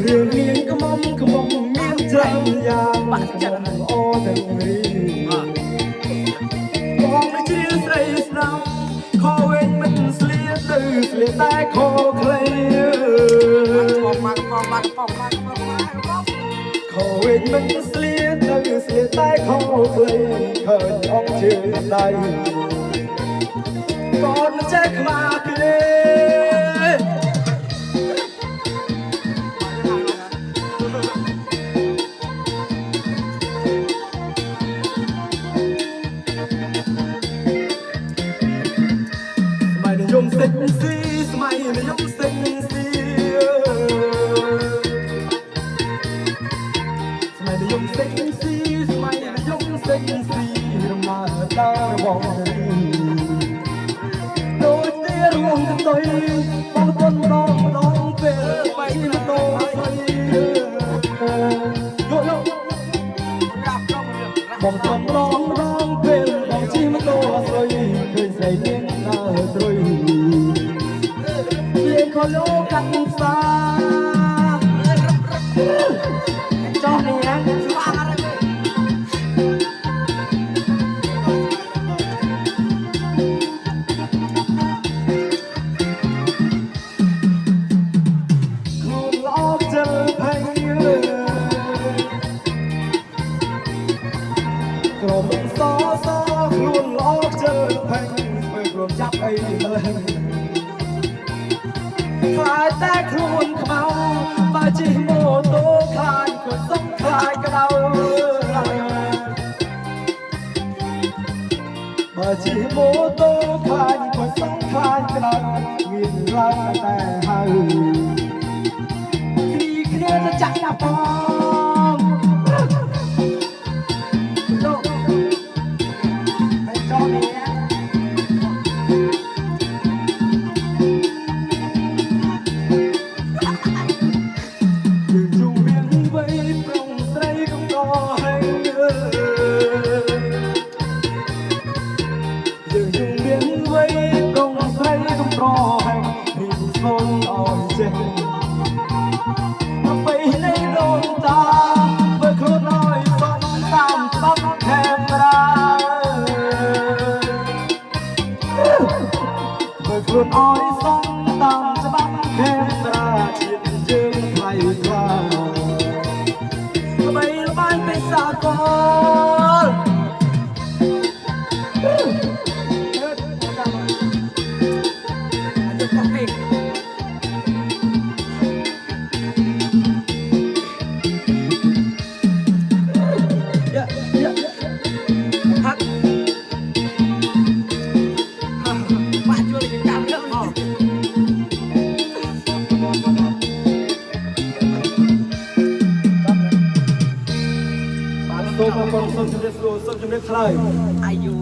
រឿងមានក្មុំមានច្រើនយ៉ាងបាក់ចិត្តអូទាំងរីបងមិនជ្រាស្រីស្នាមខោវិញមិនស្លៀកទៅស្លៀកតែខោខ្លីខោវិញមិនស្លៀកទៅស្លៀកតែខោខ្លីឃើញអង្គជើងដៃកូនចេះខ្មាស់គ្នានិយមសេកស៊ីស្មៃនិយមសេកស៊ីស្មៃនិយមសេកស៊ីស្មៃនិយមសេកស៊ីរមាតារបស់ដូចទីរួមទៅបងប៉ុនដងពេលបីទៅស្អីយោបងប៉ុនដងពេលបងជិះម៉ូតូស្អីឃើញស្រីនាងដើរត្រុយខលោកាត់សាចោះនេះណាស្វាអត់ទេខ្លួនល្អជិលភ័យក្រមសខ្លួនល្អជិលភ័យធ្វើព្រមចាប់អីលើខ្លាចតែខ្លួនខ្មៅបើជិះម៉ូតូខ្លាចក៏សុំខ្លាចក្តៅបើជិះម៉ូតូខ្លាចក៏សុំខ្លាចក្តៅមានឡើងតែហៅគ្នាទៅចាក់ណាបងលោកហើយចោលនេះไปในดวงตาเพื่อคนน้อยส่องตามต้นแคมราเพื่อคนน้อยส่องตามฉบับแคมราเชียนเชิงไทยคลาไปละบ้านเป็นสากลសូមជម្រាបសួរសូមជម្រាបថ្លៃអាយុ